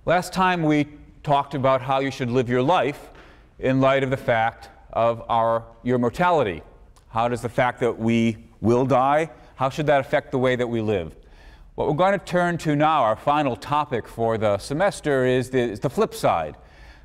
Last time we talked about how you should live your life in light of the fact of your mortality. How does the fact that we will die, how should that affect the way that we live? What we're going to turn to now, our final topic for the semester, is the flip side.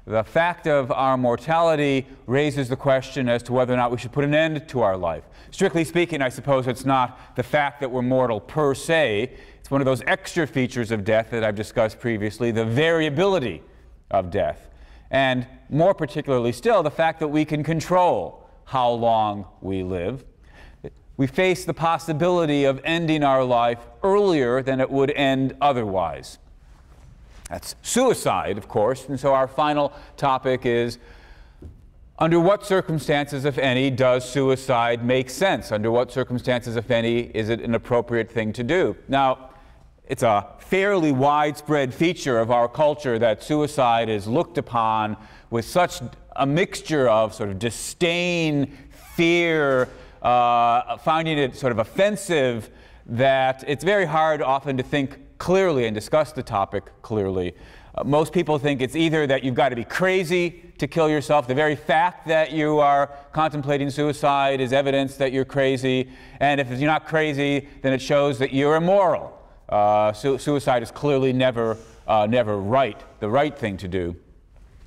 The fact of our mortality raises the question as to whether or not we should put an end to our life. Strictly speaking, I suppose it's not the fact that we're mortal per se. It's one of those extra features of death that I've discussed previously, the variability of death. And more particularly still, the fact that we can control how long we live. We face the possibility of ending our life earlier than it would end otherwise. That's suicide, of course, and so our final topic is, under what circumstances, if any, does suicide make sense? Under what circumstances, if any, is it an appropriate thing to do? Now, it's a fairly widespread feature of our culture that suicide is looked upon with such a mixture of sort of disdain, fear, finding it sort of offensive, that it's very hard often to think clearly and discuss the topic clearly. Most people think it's either that you've got to be crazy to kill yourself. The very fact that you are contemplating suicide is evidence that you're crazy. And if you're not crazy, then it shows that you're immoral. Suicide is clearly never the right thing to do.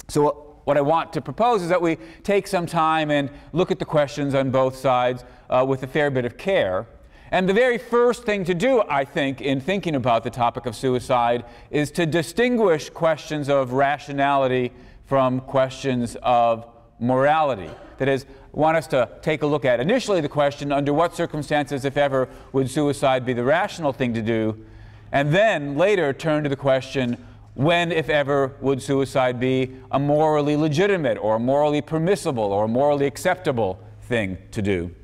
So what I want to propose is that we take some time and look at the questions on both sides with a fair bit of care. And the very first thing to do, I think, in thinking about the topic of suicide is to distinguish questions of rationality from questions of morality. That is, I want us to take a look at initially the question, under what circumstances, if ever, would suicide be the rational thing to do? And then later turn to the question, when, if ever, would suicide be a morally legitimate or morally permissible or morally acceptable thing to do?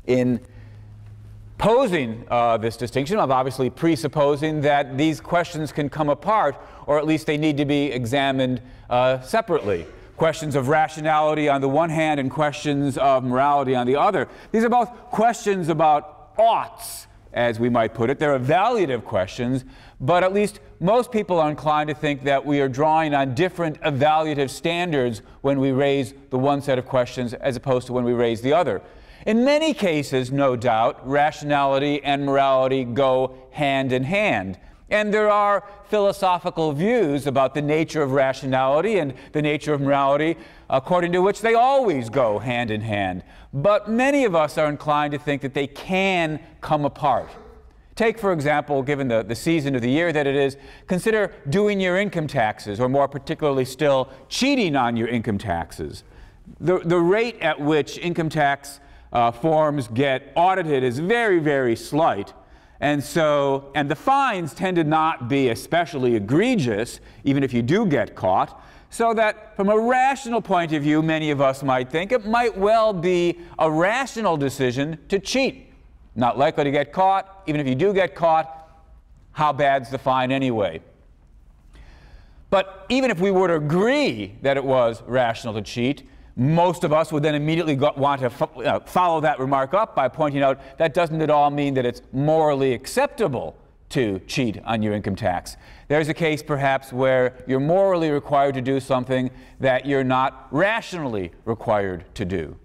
In posing this distinction, I'm obviously presupposing that these questions can come apart, or at least they need to be examined separately. Questions of rationality on the one hand and questions of morality on the other. These are both questions about oughts, as we might put it. They're evaluative questions, but at least most people are inclined to think that we are drawing on different evaluative standards when we raise the one set of questions as opposed to when we raise the other. In many cases, no doubt, rationality and morality go hand in hand. And there are philosophical views about the nature of rationality and the nature of morality, according to which they always go hand in hand. But many of us are inclined to think that they can come apart. Take, for example, given the season of the year that it is, consider doing your income taxes, or more particularly still, cheating on your income taxes. The rate at which income tax forms get audited is very, very slight. And the fines tend to not be especially egregious, even if you do get caught, so that from a rational point of view, many of us might think it might well be a rational decision to cheat. Not likely to get caught. Even if you do get caught, how bad's the fine anyway? But even if we were to agree that it was rational to cheat, most of us would then immediately want to follow that remark up by pointing out that doesn't at all mean that it's morally acceptable to cheat on your income tax. There's a case perhaps where you're morally required to do something that you're not rationally required to do.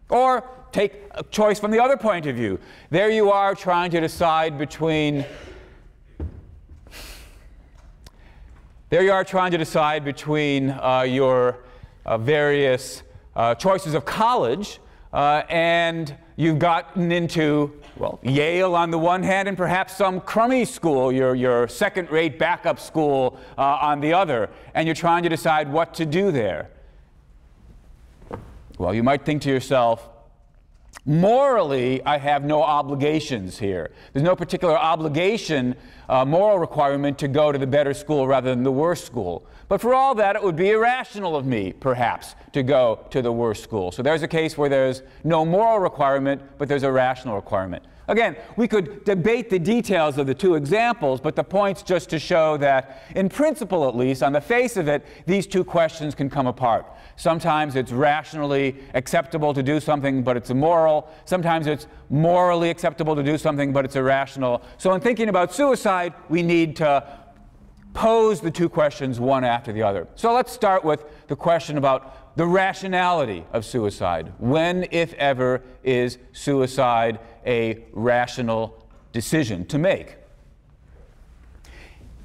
Or take a choice from the other point of view. There you are trying to decide between your various choices of college, and you've gotten into, well, Yale on the one hand and perhaps some crummy school, your second-rate backup school on the other, and you're trying to decide what to do there. Well, you might think to yourself, morally, I have no obligations here. There's no particular obligation, moral requirement to go to the better school rather than the worse school. But for all that, it would be irrational of me, perhaps, to go to the worst school. So there's a case where there's no moral requirement, but there's a rational requirement. Again, we could debate the details of the two examples, but the point's just to show that, in principle at least, on the face of it, these two questions can come apart. Sometimes it's rationally acceptable to do something, but it's immoral. Sometimes it's morally acceptable to do something, but it's irrational. So in thinking about suicide, we need to pose the two questions one after the other. So let's start with the question about the rationality of suicide. When, if ever, is suicide a rational decision to make?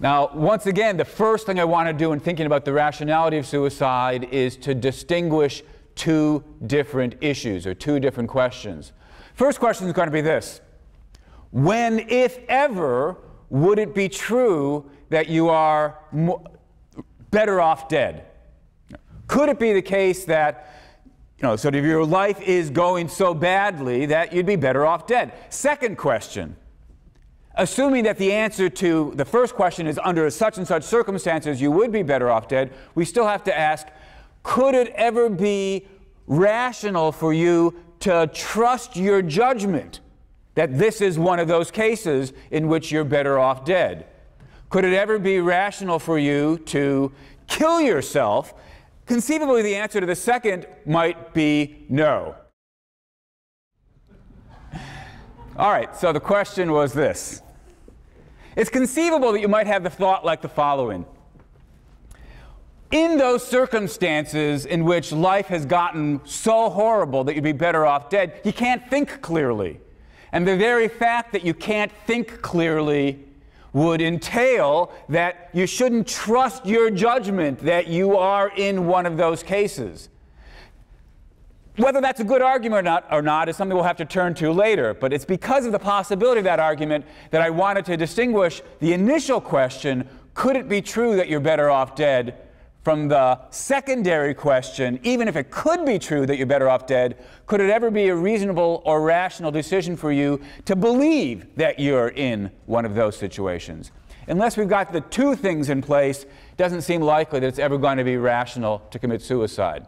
Now, once again, the first thing I want to do in thinking about the rationality of suicide is to distinguish two different issues or two different questions. First question is going to be this: when, if ever, would it be true that you are better off dead? Could it be the case that, sort of your life is going so badly that you'd be better off dead? Second question: assuming that the answer to the first question is under such and such circumstances you would be better off dead, we still have to ask, could it ever be rational for you to trust your judgment that this is one of those cases in which you're better off dead? Could it ever be rational for you to kill yourself? Conceivably, the answer to the second might be no. All right, so the question was this. It's conceivable that you might have the thought like the following. In those circumstances in which life has gotten so horrible that you'd be better off dead, you can't think clearly. And the very fact that you can't think clearly would entail that you shouldn't trust your judgment that you are in one of those cases. Whether that's a good argument or not is something we'll have to turn to later, but it's because of the possibility of that argument that I wanted to distinguish the initial question, could it be true that you're better off dead, from the secondary question, even if it could be true that you're better off dead, could it ever be a reasonable or rational decision for you to believe that you're in one of those situations? Unless we've got the two things in place, it doesn't seem likely that it's ever going to be rational to commit suicide.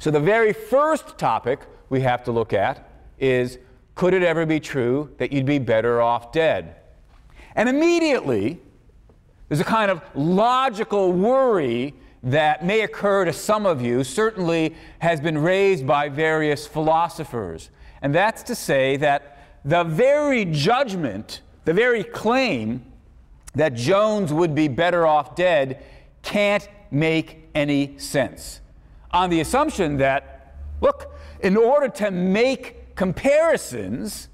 So the very first topic we have to look at is, could it ever be true that you'd be better off dead? And immediately, there's a kind of logical worry that may occur to some of you, certainly has been raised by various philosophers. And that's to say that the very judgment, the very claim that Jones would be better off dead can't make any sense. On the assumption that, look, in order to make comparisons,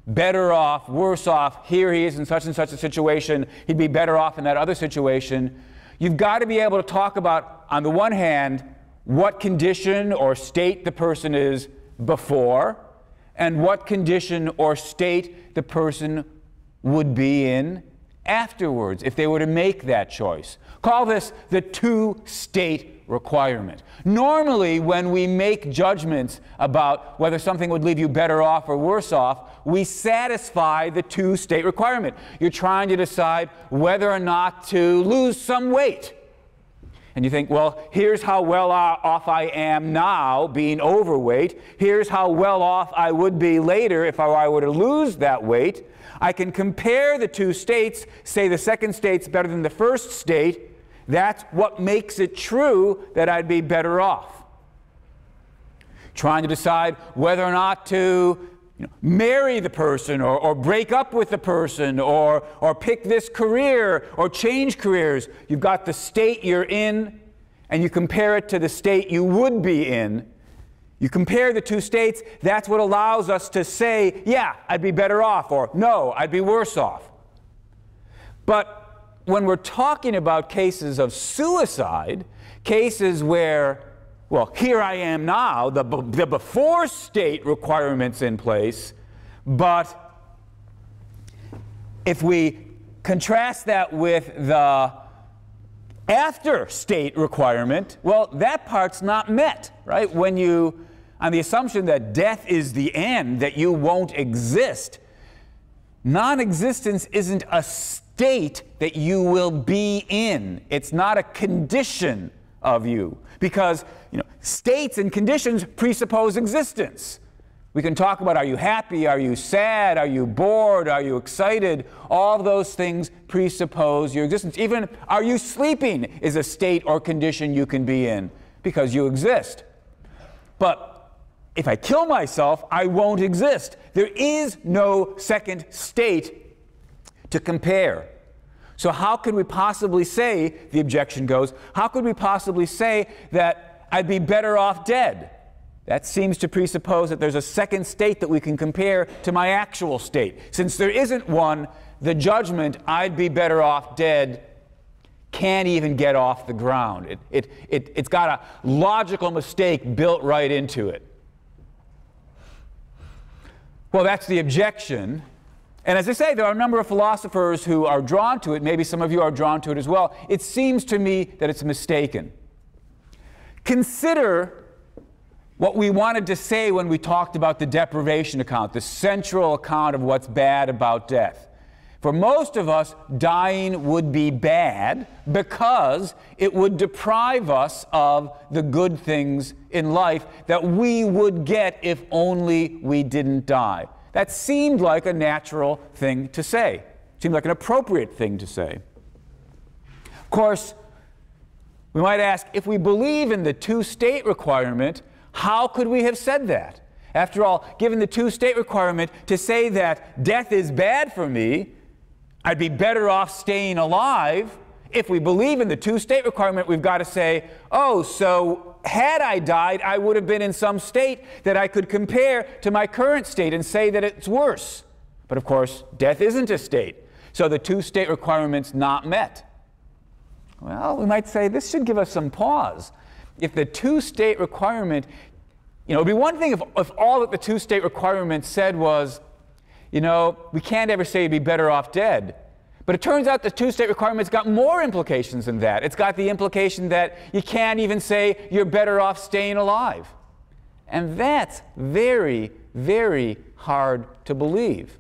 better off, worse off, here he is in such and such a situation, he'd be better off in that other situation, you've got to be able to talk about, on the one hand, what condition or state the person is before, and what condition or state the person would be in afterwards if they were to make that choice. Call this the two-state requirement. Normally, when we make judgments about whether something would leave you better off or worse off, we satisfy the two-state requirement. You're trying to decide whether or not to lose some weight. And you think, well, here's how well off I am now being overweight. Here's how well off I would be later if I were to lose that weight. I can compare the two states, say the second state's better than the first state. That's what makes it true that I'd be better off. Trying to decide whether or not to marry the person or break up with the person or pick this career or change careers. You've got the state you're in and you compare it to the state you would be in. You compare the two states, that's what allows us to say, yeah, I'd be better off, or no, I'd be worse off. But when we're talking about cases of suicide, cases where, well, here I am now, the before state requirement's in place, but if we contrast that with the after state requirement, well, that part's not met, right? When you, on the assumption that death is the end, that you won't exist, non-existence isn't a state that you will be in. It's not a condition of you, because states and conditions presuppose existence. We can talk about, are you happy, are you sad, are you bored, are you excited? All those things presuppose your existence. Even are you sleeping is a state or condition you can be in because you exist. But if I kill myself, I won't exist. There is no second state to compare. So how could we possibly say, the objection goes, how could we possibly say that I'd be better off dead? That seems to presuppose that there's a second state that we can compare to my actual state. Since there isn't one, the judgment, I'd be better off dead, can't even get off the ground. It's got a logical mistake built right into it. Well, that's the objection. And as I say, there are a number of philosophers who are drawn to it. Maybe some of you are drawn to it as well. It seems to me that it's mistaken. Consider what we wanted to say when we talked about the deprivation account, the central account of what's bad about death. For most of us, dying would be bad because it would deprive us of the good things in life that we would get if only we didn't die. That seemed like a natural thing to say. Seemed like an appropriate thing to say. Of course, we might ask, if we believe in the two-state requirement, how could we have said that? After all, given the two-state requirement, to say that death is bad for me, I'd be better off staying alive. If we believe in the two-state requirement, we've got to say, oh, so had I died, I would have been in some state that I could compare to my current state and say that it's worse. But of course, death isn't a state. So the two-state requirement's not met. Well, we might say this should give us some pause. If the two-state requirement, it would be one thing if all that the two-state requirement said was, we can't ever say you'd be better off dead. But it turns out the two-state requirement's got more implications than that. It's got the implication that you can't even say you're better off staying alive. And that's very, very hard to believe.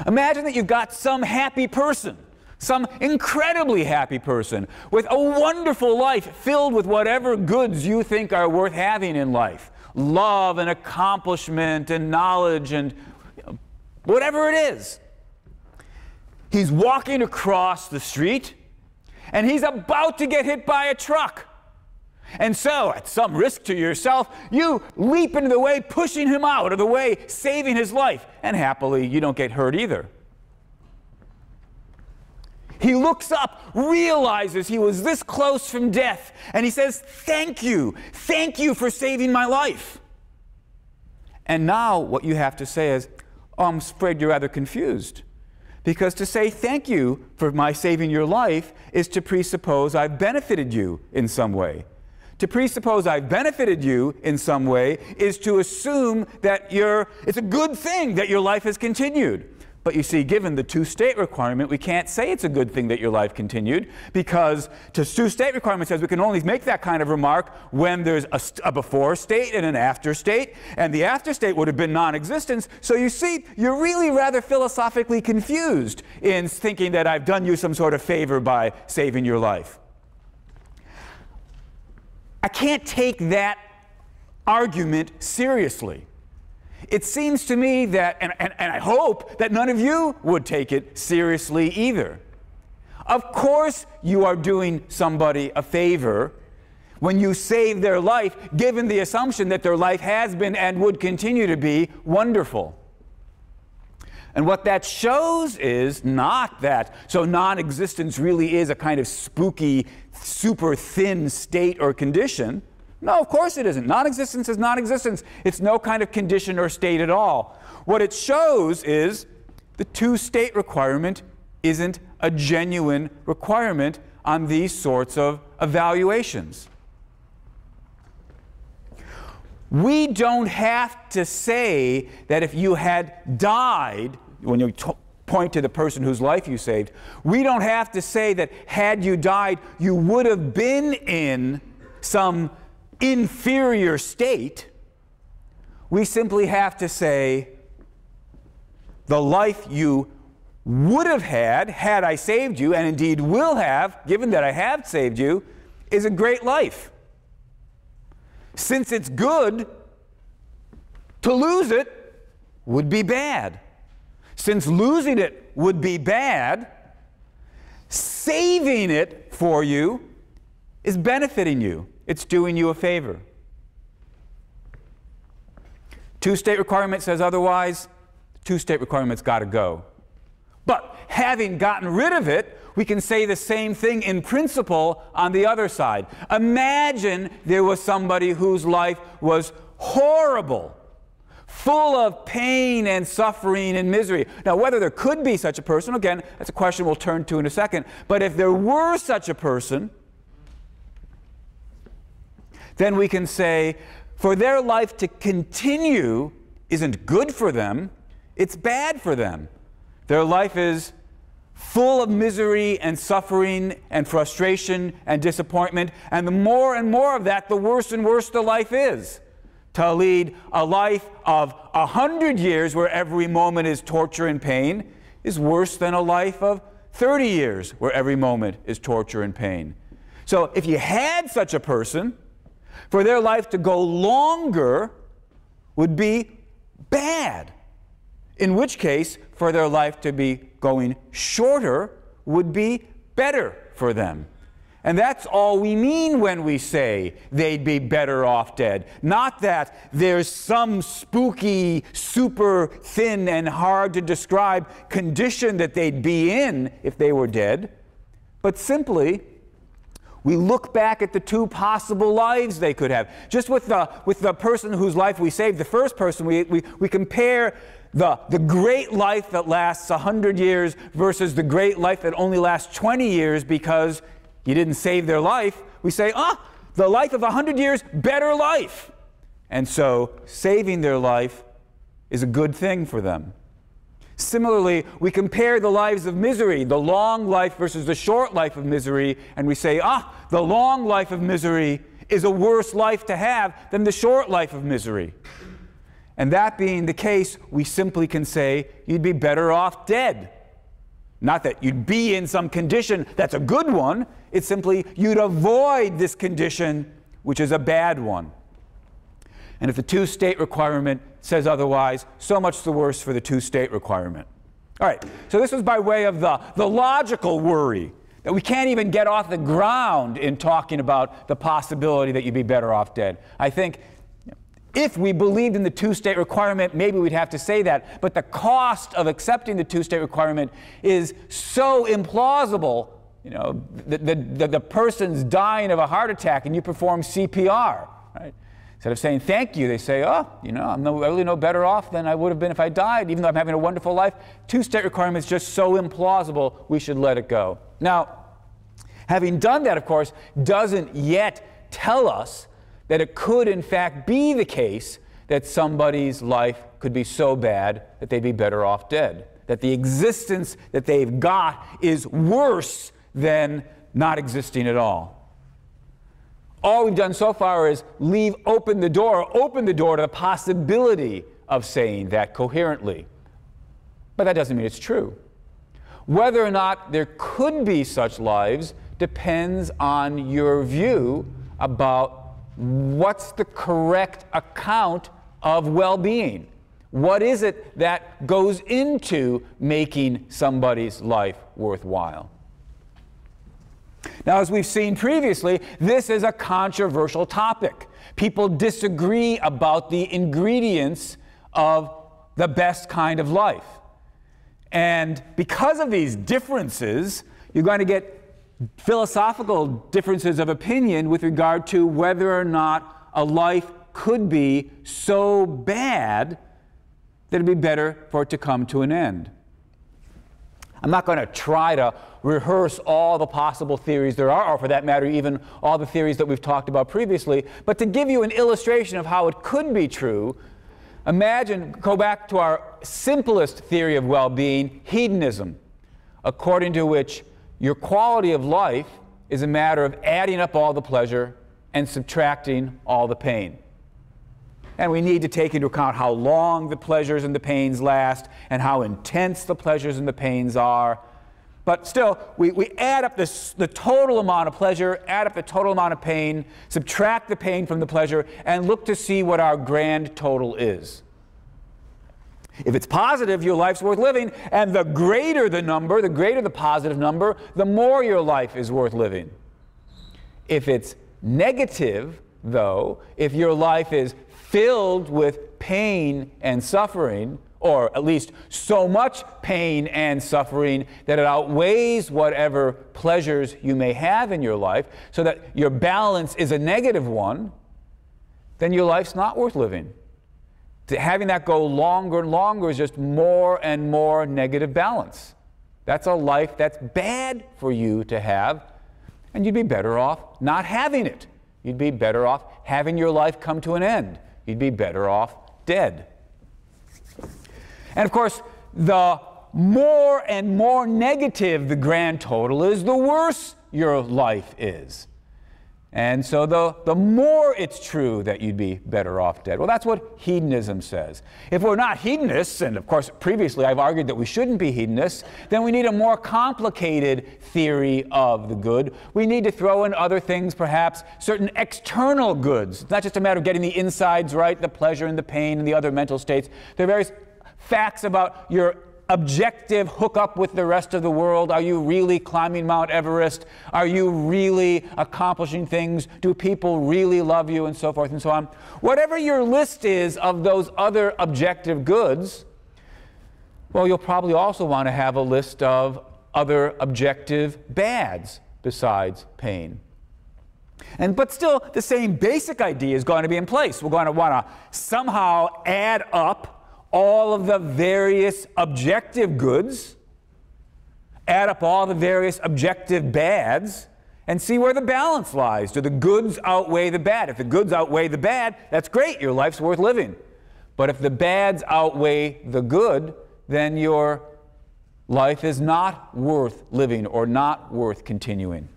Imagine that you've got some happy person, some incredibly happy person with a wonderful life filled with whatever goods you think are worth having in life. Love and accomplishment and knowledge and whatever it is. He's walking across the street and he's about to get hit by a truck. And so, at some risk to yourself, you leap into the way, pushing him out of the way, saving his life. And happily, you don't get hurt either. He looks up, realizes he was this close from death, and he says, thank you for saving my life. And now what you have to say is, oh, I'm afraid you're rather confused. Because to say thank you for my saving your life is to presuppose I've benefited you in some way. To presuppose I've benefited you in some way is to assume that it's a good thing that your life has continued. But you see, given the two-state requirement, we can't say it's a good thing that your life continued, because the two-state requirement says we can only make that kind of remark when there's a before state and an after state, and the after state would have been non-existence. So you see, you're really rather philosophically confused in thinking that I've done you some sort of favor by saving your life. I can't take that argument seriously. It seems to me that, and I hope that none of you would take it seriously either. Of course you are doing somebody a favor when you save their life, given the assumption that their life has been and would continue to be wonderful. And what that shows is not that, so non-existence really is a kind of spooky, super thin state or condition. No, of course it isn't. Non-existence is non-existence. It's no kind of condition or state at all. What it shows is the two-state requirement isn't a genuine requirement on these sorts of evaluations. We don't have to say that if you had died, when you point to the person whose life you saved, we don't have to say that had you died, you would have been in some inferior state. We simply have to say the life you would have had I saved you, and indeed will have, given that I have saved you, is a great life. Since it's good, to lose it would be bad. Since losing it would be bad, saving it for you is benefiting you. It's doing you a favor. Two-state requirement says otherwise. Two-state requirement's got to go. But having gotten rid of it, we can say the same thing in principle on the other side. Imagine there was somebody whose life was horrible, full of pain and suffering and misery. Now, whether there could be such a person, again, that's a question we'll turn to in a second. But if there were such a person, then we can say, for their life to continue isn't good for them, it's bad for them. Their life is full of misery and suffering and frustration and disappointment, and the more and more of that, the worse and worse the life is. To lead a life of 100 years where every moment is torture and pain is worse than a life of 30 years where every moment is torture and pain. So if you had such a person, for their life to go longer would be bad. In which case, for their life to be going shorter would be better for them. And that's all we mean when we say they'd be better off dead. Not that there's some spooky, super thin and hard to describe condition that they'd be in if they were dead, but simply we look back at the two possible lives they could have. Just with the person whose life we saved, the first person, we compare the great life that lasts 100 years versus the great life that only lasts 20 years because you didn't save their life. We say, the life of 100 years, better life. And so saving their life is a good thing for them. Similarly, we compare the lives of misery, the long life versus the short life of misery, and we say, the long life of misery is a worse life to have than the short life of misery. And that being the case, we simply can say you'd be better off dead. Not that you'd be in some condition that's a good one, it's simply you'd avoid this condition, which is a bad one. And if the two-state requirement says otherwise, so much the worse for the two-state requirement. All right, so this was by way of the logical worry that we can't even get off the ground in talking about the possibility that you'd be better off dead. I think if we believed in the two-state requirement, maybe we'd have to say that. But the cost of accepting the two-state requirement is so implausible. You know, the person's dying of a heart attack and you perform CPR, right? Instead of saying thank you, they say, I'm really no better off than I would have been if I died, even though I'm having a wonderful life. Two-state requirement is just so implausible, we should let it go. Now, having done that, of course, doesn't yet tell us that it could, in fact, be the case that somebody's life could be so bad that they'd be better off dead, that the existence that they've got is worse than not existing at all. All we've done so far is open the door to the possibility of saying that coherently. But that doesn't mean it's true. Whether or not there could be such lives depends on your view about what's the correct account of well-being. What is it that goes into making somebody's life worthwhile? Now, as we've seen previously, this is a controversial topic. People disagree about the ingredients of the best kind of life. And because of these differences, you're going to get philosophical differences of opinion with regard to whether or not a life could be so bad that it'd be better for it to come to an end. I'm not going to try to rehearse all the possible theories there are, or for that matter, even all the theories that we've talked about previously, but to give you an illustration of how it could be true, go back to our simplest theory of well-being, hedonism, according to which your quality of life is a matter of adding up all the pleasure and subtracting all the pain. And we need to take into account how long the pleasures and the pains last and how intense the pleasures and the pains are. But still, we add up the total amount of pleasure, add up the total amount of pain, subtract the pain from the pleasure, and look to see what our grand total is. If it's positive, your life's worth living, and the greater the number, the greater the positive number, the more your life is worth living. If it's negative, though, if your life is filled with pain and suffering, or at least so much pain and suffering that it outweighs whatever pleasures you may have in your life, so that your balance is a negative one, then your life's not worth living. Having that go longer and longer is just more and more negative balance. That's a life that's bad for you to have, and you'd be better off not having it. You'd be better off having your life come to an end. You'd be better off dead. And of course, the more and more negative the grand total is, the worse your life is. And so the more it's true that you'd be better off dead. Well, that's what hedonism says. If we're not hedonists, and of course previously I've argued that we shouldn't be hedonists, then we need a more complicated theory of the good. We need to throw in other things, perhaps certain external goods. It's not just a matter of getting the insides right, the pleasure and the pain and the other mental states. There are various facts about your objective hookup with the rest of the world. Are you really climbing Mount Everest? Are you really accomplishing things? Do people really love you? And so forth and so on. Whatever your list is of those other objective goods, well, you'll probably also want to have a list of other objective bads besides pain. But still, the same basic idea is going to be in place. We're going to want to somehow add up all of the various objective goods, add up all the various objective bads, and see where the balance lies. Do the goods outweigh the bad? If the goods outweigh the bad, that's great. Your life's worth living. But if the bads outweigh the good, then your life is not worth living or not worth continuing.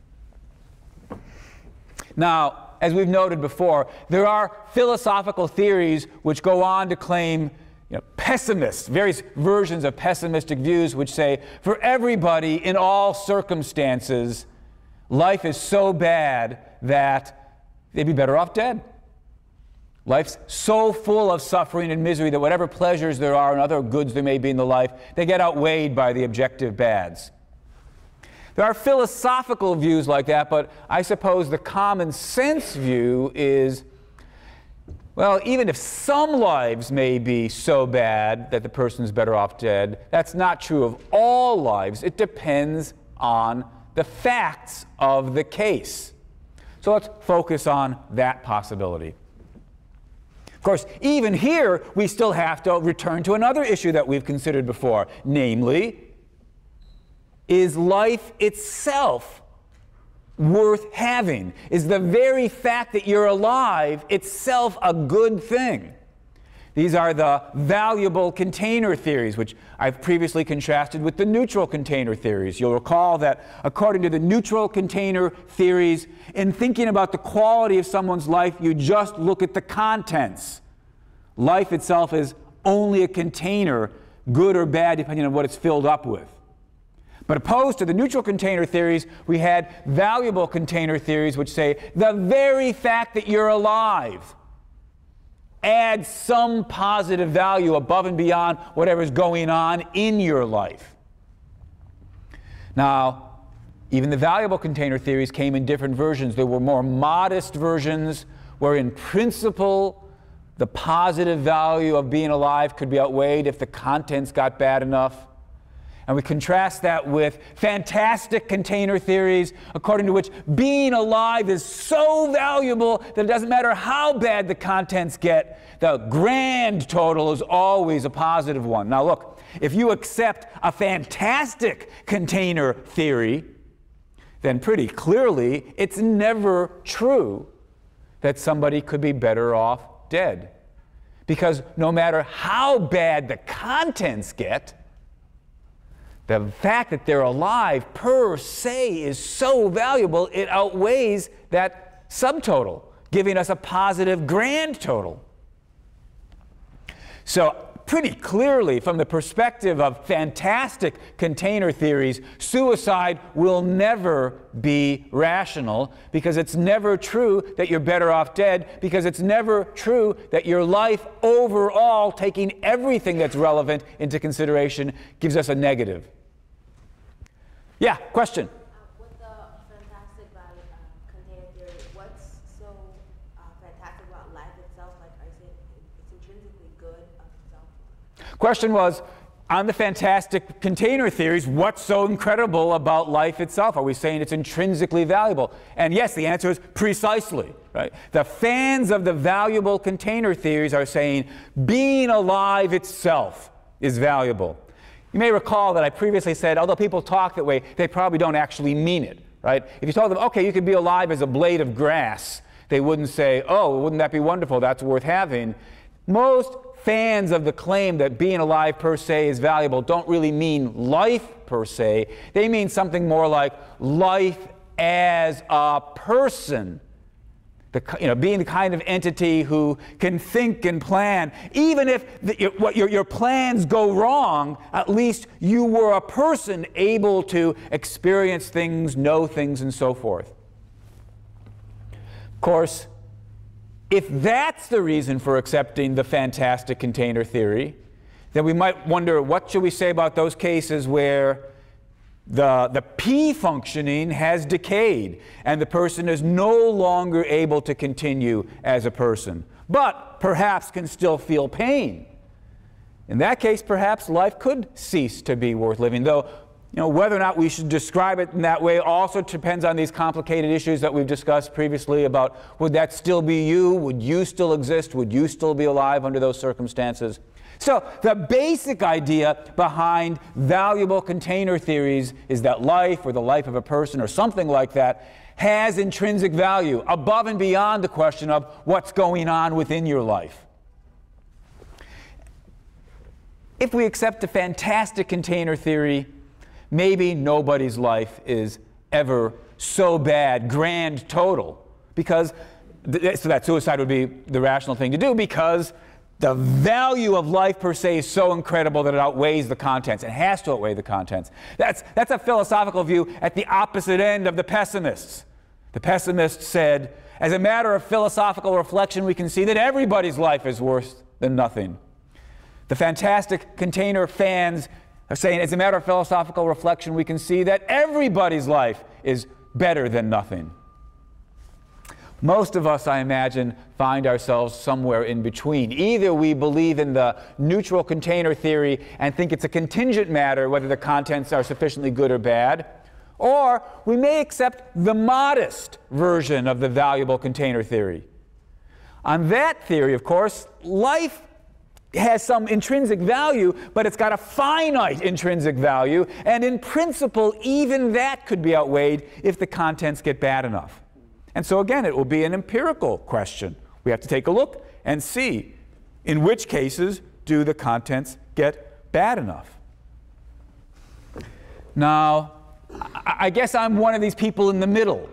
Now, as we've noted before, there are philosophical theories which go on to claim pessimists, various versions of pessimistic views which say, for everybody in all circumstances, life is so bad that they'd be better off dead. Life's so full of suffering and misery that whatever pleasures there are and other goods there may be in the life, they get outweighed by the objective bads. There are philosophical views like that, but I suppose the common sense view is, well, even if some lives may be so bad that the person's better off dead, that's not true of all lives. It depends on the facts of the case. So let's focus on that possibility. Of course, even here, we still have to return to another issue that we've considered before, namely, is life itself worth having? Is the very fact that you're alive itself a good thing? These are the valuable container theories, which I've previously contrasted with the neutral container theories. You'll recall that according to the neutral container theories, in thinking about the quality of someone's life, you just look at the contents. Life itself is only a container, good or bad, depending on what it's filled up with. But opposed to the neutral container theories, we had valuable container theories which say the very fact that you're alive adds some positive value above and beyond whatever's going on in your life. Now, even the valuable container theories came in different versions. There were more modest versions where in principle the positive value of being alive could be outweighed if the contents got bad enough. And we contrast that with fantastic container theories, according to which being alive is so valuable that it doesn't matter how bad the contents get, the grand total is always a positive one. Now look, if you accept a fantastic container theory, then pretty clearly it's never true that somebody could be better off dead. Because no matter how bad the contents get, the fact that they're alive per se is so valuable, it outweighs that subtotal, giving us a positive grand total. So pretty clearly, from the perspective of fantastic container theories, suicide will never be rational, because it's never true that you're better off dead, because it's never true that your life overall, taking everything that's relevant into consideration, gives us a negative. Yeah, question? With the fantastic value container theory, what's so fantastic about life itself? Like, I said, it's intrinsically good of itself. Question was, on the fantastic container theories, what's so incredible about life itself? Are we saying it's intrinsically valuable? And yes, the answer is precisely. Right? The fans of the valuable container theories are saying being alive itself is valuable. You may recall that I previously said, although people talk that way, they probably don't actually mean it. Right? If you told them, okay, you could be alive as a blade of grass, they wouldn't say, oh, wouldn't that be wonderful? That's worth having. Most fans of the claim that being alive per se is valuable don't really mean life per se. They mean something more like life as a person. Being the kind of entity who can think and plan. Even if your plans go wrong, at least you were a person able to experience things, know things, and so forth. Of course, if that's the reason for accepting the fantastic container theory, then we might wonder, what should we say about those cases where the P functioning has decayed and the person is no longer able to continue as a person, but perhaps can still feel pain? In that case, perhaps life could cease to be worth living, though whether or not we should describe it in that way also depends on these complicated issues that we've discussed previously about would that still be you? Would you still exist? Would you still be alive under those circumstances? So the basic idea behind valuable container theories is that life, or the life of a person, or something like that, has intrinsic value above and beyond the question of what's going on within your life. If we accept the fantastic container theory, maybe nobody's life is ever so bad, grand total, because so that suicide would be the rational thing to do, because the value of life per se is so incredible that it outweighs the contents. It has to outweigh the contents. That's a philosophical view at the opposite end of the pessimists. The pessimists said, as a matter of philosophical reflection, we can see that everybody's life is worse than nothing. The fantastic container fans are saying, as a matter of philosophical reflection, we can see that everybody's life is better than nothing. Most of us, I imagine, find ourselves somewhere in between. Either we believe in the neutral container theory and think it's a contingent matter whether the contents are sufficiently good or bad, or we may accept the modest version of the valuable container theory. On that theory, of course, life has some intrinsic value, but it's got a finite intrinsic value, and in principle, even that could be outweighed if the contents get bad enough. And so again, it will be an empirical question. We have to take a look and see in which cases do the contents get bad enough. Now, I guess I'm one of these people in the middle.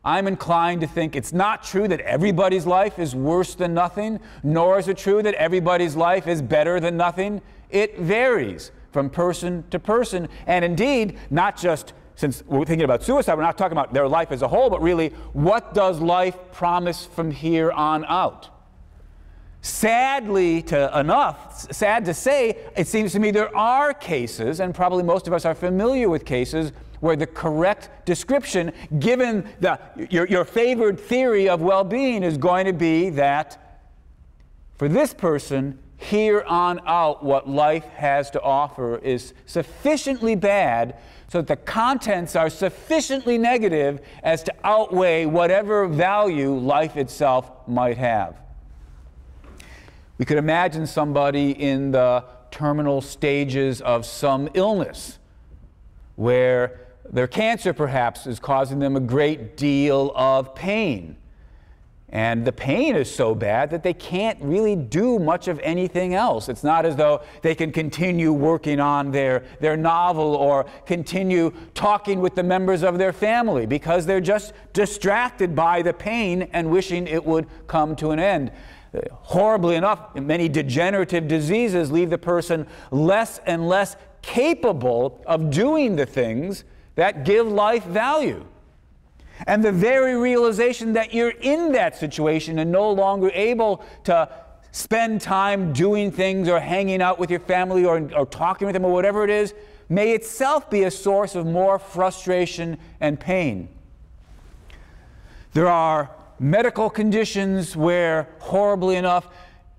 I'm inclined to think it's not true that everybody's life is worse than nothing, nor is it true that everybody's life is better than nothing. It varies from person to person, and indeed, not just since we're thinking about suicide, we're not talking about their life as a whole, but really, what does life promise from here on out? Sad to say, it seems to me there are cases, and probably most of us are familiar with cases, where the correct description, given your favored theory of well-being, is going to be that for this person, here on out, what life has to offer is sufficiently bad so that the contents are sufficiently negative as to outweigh whatever value life itself might have. We could imagine somebody in the terminal stages of some illness where their cancer perhaps is causing them a great deal of pain. And the pain is so bad that they can't really do much of anything else. It's not as though they can continue working on their novel or continue talking with the members of their family, because they're just distracted by the pain and wishing it would come to an end. Horribly enough, many degenerative diseases leave the person less and less capable of doing the things that give life value. And the very realization that you're in that situation and no longer able to spend time doing things or hanging out with your family or talking with them or whatever it is, may itself be a source of more frustration and pain. There are medical conditions where, horribly enough,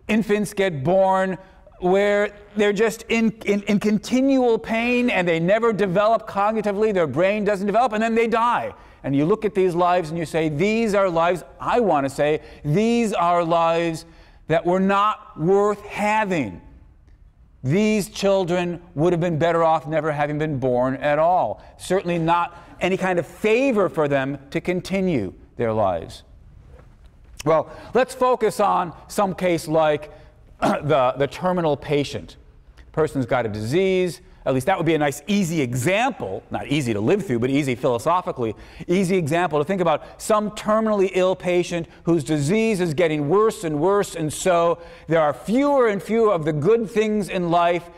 infants get born where they're just in continual pain and they never develop cognitively, their brain doesn't develop, and then they die. And you look at these lives and you say, these are lives, I want to say, these are lives that were not worth having. These children would have been better off never having been born at all. Certainly not any kind of favor for them to continue their lives. Well, let's focus on some case like the terminal patient. Person's got a disease. At least that would be a nice, easy example, not easy to live through, but easy philosophically, easy example to think about some terminally ill patient whose disease is getting worse and worse, and so there are fewer and fewer of the good things in life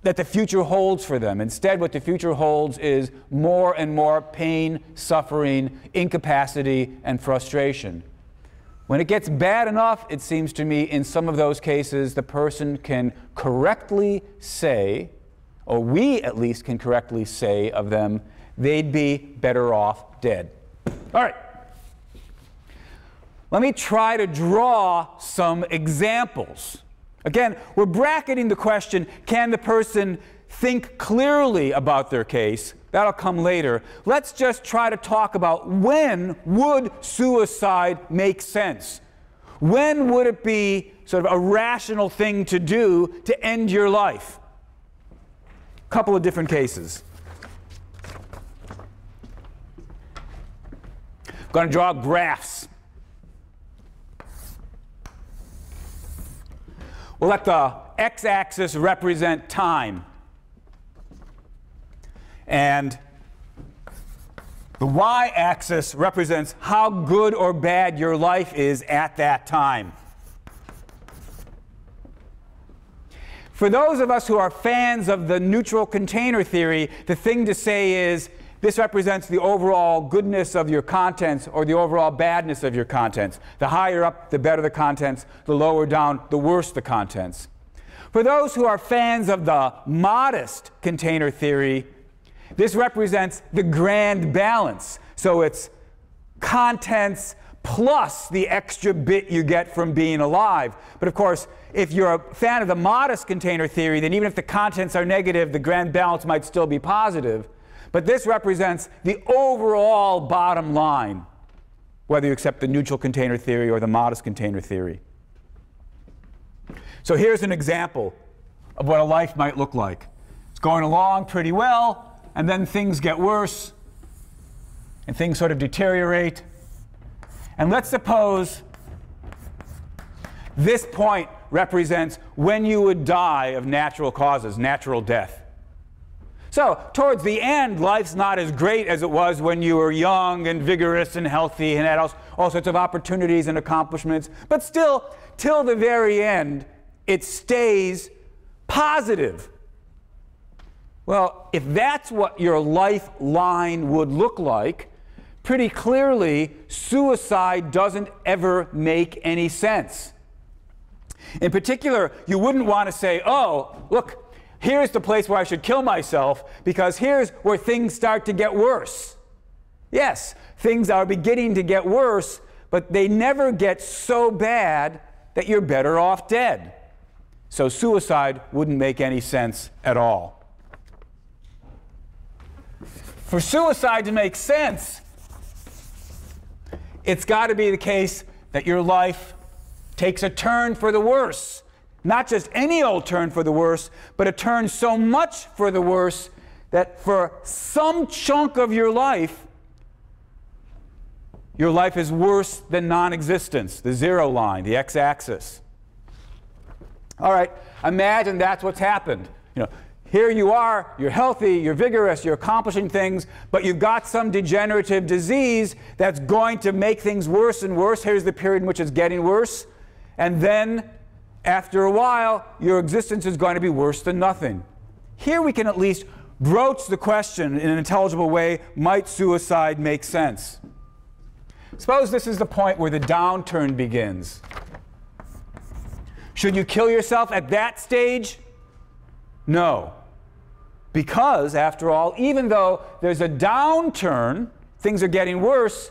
that the future holds for them. Instead, what the future holds is more and more pain, suffering, incapacity, and frustration. When it gets bad enough, it seems to me, in some of those cases, the person can correctly say, or we at least can correctly say of them, they'd be better off dead. All right. Let me try to draw some examples. Again, we're bracketing the question, can the person think clearly about their case? That'll come later. Let's just try to talk about when would suicide make sense? When would it be sort of a rational thing to do to end your life? A couple of different cases. I'm going to draw graphs. We'll let the x-axis represent time. And the y-axis represents how good or bad your life is at that time. For those of us who are fans of the neutral container theory, the thing to say is this represents the overall goodness of your contents or the overall badness of your contents. The higher up, the better the contents. The lower down, the worse the contents. For those who are fans of the modest container theory, this represents the grand balance. So it's contents plus the extra bit you get from being alive. But of course, if you're a fan of the modest container theory, then even if the contents are negative, the grand balance might still be positive. But this represents the overall bottom line, whether you accept the neutral container theory or the modest container theory. So here's an example of what a life might look like. It's going along pretty well, and then things get worse, and things sort of deteriorate. And let's suppose this point represents when you would die of natural causes, natural death. So towards the end, life's not as great as it was when you were young and vigorous and healthy and had all sorts of opportunities and accomplishments. But still, till the very end, it stays positive. Well, if that's what your lifeline would look like, pretty clearly, suicide doesn't ever make any sense. In particular, you wouldn't want to say, oh, look, here's the place where I should kill myself, because here's where things start to get worse. Yes, things are beginning to get worse, but they never get so bad that you're better off dead. So suicide wouldn't make any sense at all. For suicide to make sense, it's got to be the case that your life takes a turn for the worse. Not just any old turn for the worse, but a turn so much for the worse that for some chunk of your life is worse than non-existence, the zero line, the x-axis. All right, imagine that's what's happened. Here you are, you're healthy, you're vigorous, you're accomplishing things, but you've got some degenerative disease that's going to make things worse and worse. Here's the period in which it's getting worse. And then, after a while, your existence is going to be worse than nothing. Here we can at least broach the question in an intelligible way, might suicide make sense? Suppose this is the point where the downturn begins. Should you kill yourself at that stage? No. Because, after all, even though there's a downturn, things are getting worse,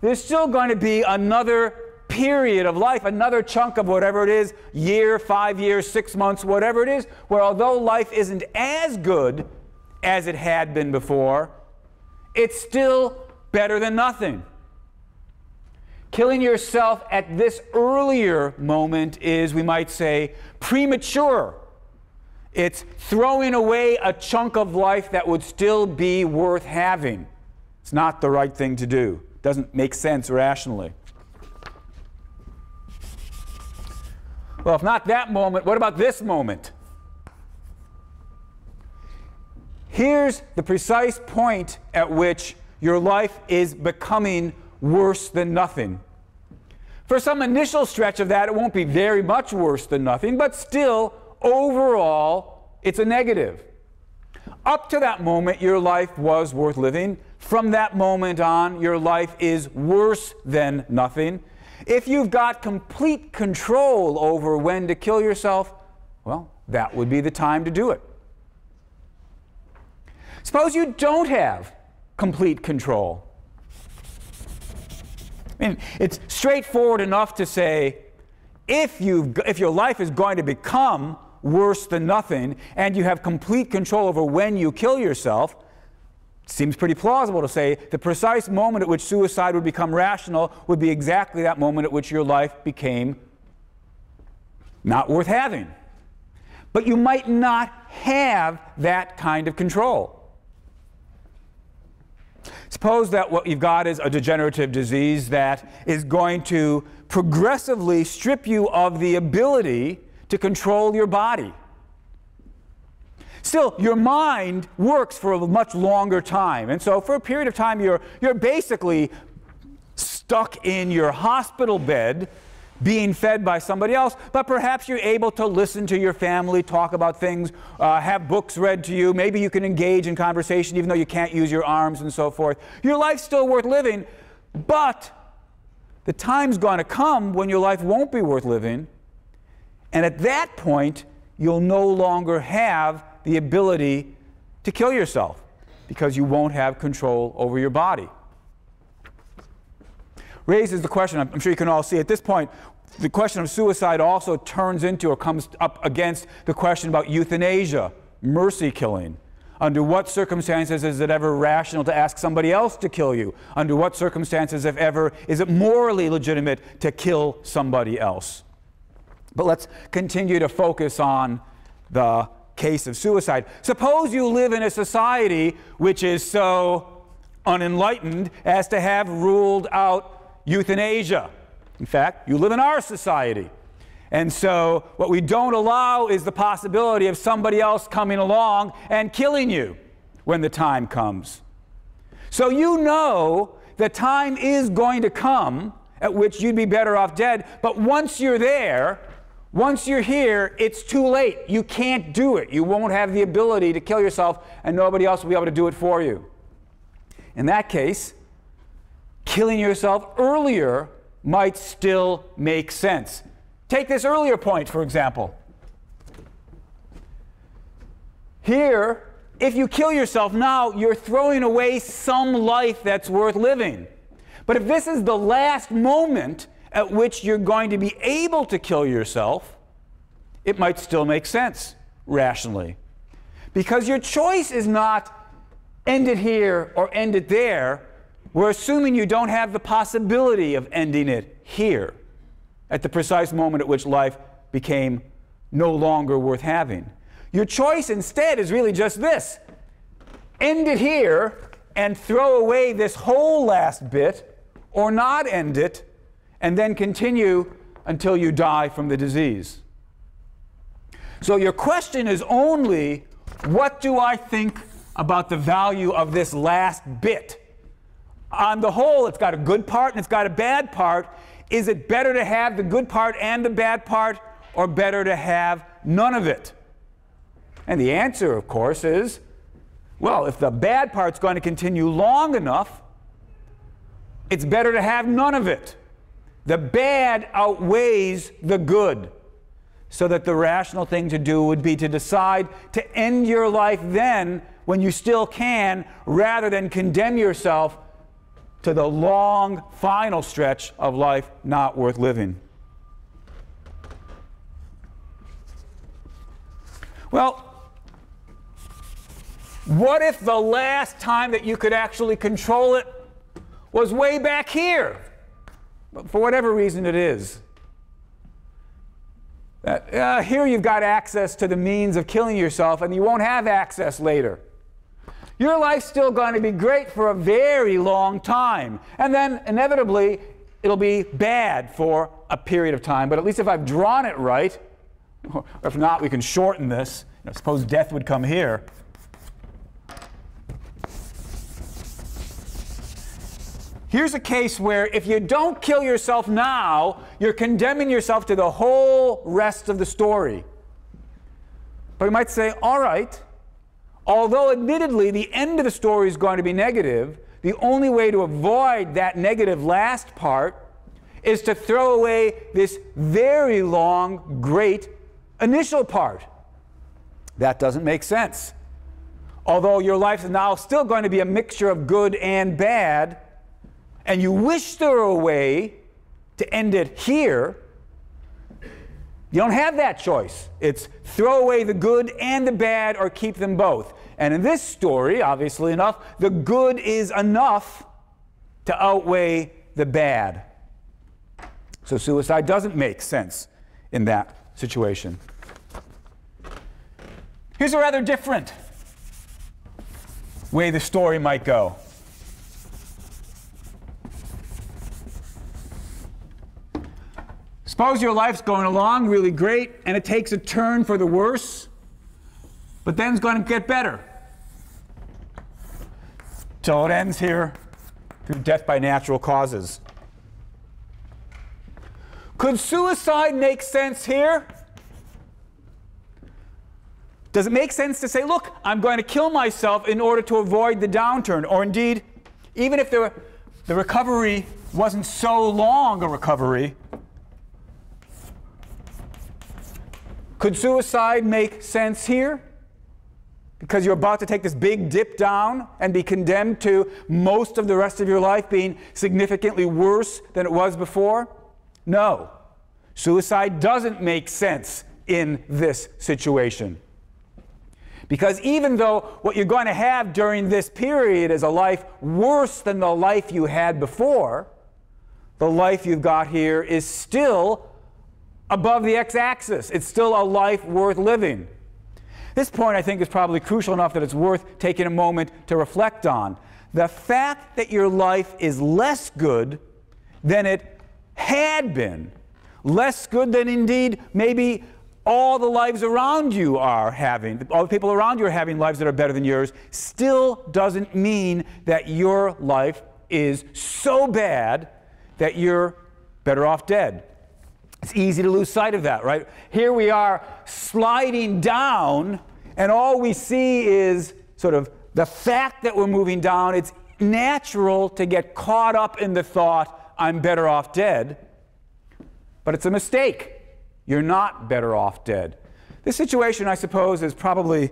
there's still going to be another period of life, another chunk of whatever it is, year, 5 years, 6 months, whatever it is, where although life isn't as good as it had been before, it's still better than nothing. Killing yourself at this earlier moment is, we might say, premature. It's throwing away a chunk of life that would still be worth having. It's not the right thing to do. It doesn't make sense rationally. Well, if not that moment, what about this moment? Here's the precise point at which your life is becoming worse than nothing. For some initial stretch of that, it won't be very much worse than nothing, but still, overall, it's a negative. Up to that moment, your life was worth living. From that moment on, your life is worse than nothing. If you've got complete control over when to kill yourself, well, that would be the time to do it. Suppose you don't have complete control. I mean, it's straightforward enough to say, if your life is going to become worse than nothing, and you have complete control over when you kill yourself, it seems pretty plausible to say the precise moment at which suicide would become rational would be exactly that moment at which your life became not worth having. But you might not have that kind of control. Suppose that what you've got is a degenerative disease that is going to progressively strip you of the ability to control your body. Still, your mind works for a much longer time. And so for a period of time, you're basically stuck in your hospital bed being fed by somebody else, but perhaps you're able to listen to your family, talk about things, have books read to you. Maybe you can engage in conversation even though you can't use your arms and so forth. Your life's still worth living, but the time's going to come when your life won't be worth living, and at that point, you'll no longer have the ability to kill yourself because you won't have control over your body. Raises the question, I'm sure you can all see at this point, the question of suicide also turns into or comes up against the question about euthanasia, mercy killing. Under what circumstances is it ever rational to ask somebody else to kill you? Under what circumstances, if ever, is it morally legitimate to kill somebody else? But let's continue to focus on the case of suicide. Suppose you live in a society which is so unenlightened as to have ruled out euthanasia. In fact, you live in our society. And so what we don't allow is the possibility of somebody else coming along and killing you when the time comes. So you know the time is going to come at which you'd be better off dead, but once you're there, once you're here, it's too late. You can't do it. You won't have the ability to kill yourself, and nobody else will be able to do it for you. In that case, killing yourself earlier might still make sense. Take this earlier point, for example. Here, if you kill yourself now, you're throwing away some life that's worth living. But if this is the last moment at which you're going to be able to kill yourself, it might still make sense rationally. Because your choice is not end it here or end it there. We're assuming you don't have the possibility of ending it here at the precise moment at which life became no longer worth having. Your choice instead is really just this. End it here and throw away this whole last bit, or not end it, and then continue until you die from the disease. So your question is only, what do I think about the value of this last bit? On the whole, it's got a good part and it's got a bad part. Is it better to have the good part and the bad part, or better to have none of it? And the answer, of course, is, well, if the bad part's going to continue long enough, it's better to have none of it. The bad outweighs the good, so that the rational thing to do would be to decide to end your life then when you still can, rather than condemn yourself to the long final stretch of life not worth living. Well, what if the last time that you could actually control it was way back here? For whatever reason it is. Here you've got access to the means of killing yourself, and you won't have access later. Your life's still going to be great for a very long time. And then, inevitably, it'll be bad for a period of time. But at least if I've drawn it right, or if not, we can shorten this. Suppose death would come here. Here's a case where if you don't kill yourself now, you're condemning yourself to the whole rest of the story. But you might say, all right, although admittedly the end of the story is going to be negative, the only way to avoid that negative last part is to throw away this very long, great initial part. That doesn't make sense. Although your life is now still going to be a mixture of good and bad, and you wish there were a way to end it here, you don't have that choice. It's throw away the good and the bad or keep them both. And in this story, obviously enough, the good is enough to outweigh the bad. So suicide doesn't make sense in that situation. Here's a rather different way the story might go. Suppose your life's going along really great, and it takes a turn for the worse, but then it's going to get better. So it ends here through death by natural causes. Could suicide make sense here? Does it make sense to say, look, I'm going to kill myself in order to avoid the downturn? Or indeed, even if the recovery wasn't so long a recovery, could suicide make sense here? Because you're about to take this big dip down and be condemned to most of the rest of your life being significantly worse than it was before? No. Suicide doesn't make sense in this situation. Because even though what you're going to have during this period is a life worse than the life you had before, the life you've got here is still above the x-axis. It's still a life worth living. This point, I think, is probably crucial enough that it's worth taking a moment to reflect on. The fact that your life is less good than it had been, less good than indeed maybe all the lives around you are having, all the people around you are having lives that are better than yours, still doesn't mean that your life is so bad that you're better off dead. It's easy to lose sight of that, right? Here we are sliding down, and all we see is sort of the fact that we're moving down. It's natural to get caught up in the thought, I'm better off dead. But it's a mistake. You're not better off dead. This situation, I suppose, is probably...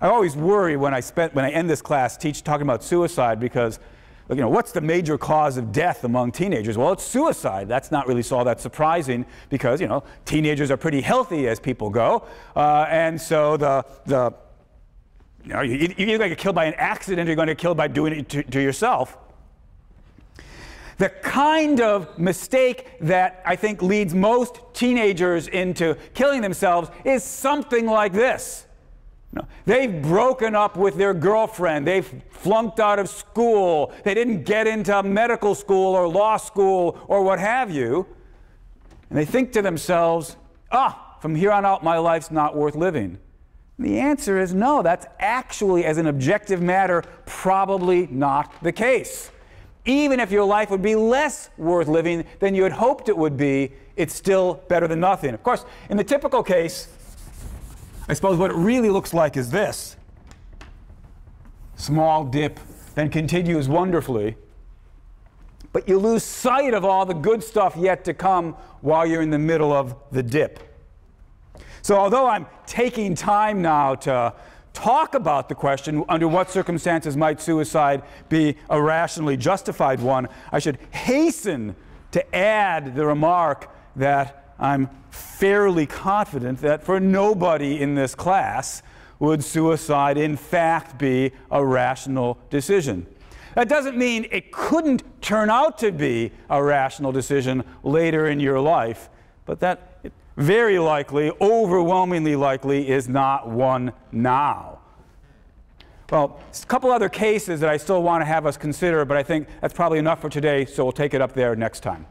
I always worry when I end this class talking about suicide because, what's the major cause of death among teenagers? Well, it's suicide. That's not really all that surprising because, teenagers are pretty healthy as people go. And so you're either going to get killed by an accident or you're going to get killed by doing it to yourself. The kind of mistake that I think leads most teenagers into killing themselves is something like this. They've broken up with their girlfriend. They've flunked out of school. They didn't get into medical school or law school or what have you. And they think to themselves, from here on out, my life's not worth living. And the answer is no. That's actually, as an objective matter, probably not the case. Even if your life would be less worth living than you had hoped it would be, it's still better than nothing. Of course, in the typical case, I suppose what it really looks like is this. Small dip, then continues wonderfully. But you lose sight of all the good stuff yet to come while you're in the middle of the dip. So although I'm taking time now to talk about the question, under what circumstances might suicide be a rationally justified one, I should hasten to add the remark that I'm fairly confident that for nobody in this class would suicide in fact be a rational decision. That doesn't mean it couldn't turn out to be a rational decision later in your life, but that it very likely, overwhelmingly likely, is not one now. Well, a couple other cases that I still want to have us consider, but I think that's probably enough for today, so we'll take it up there next time.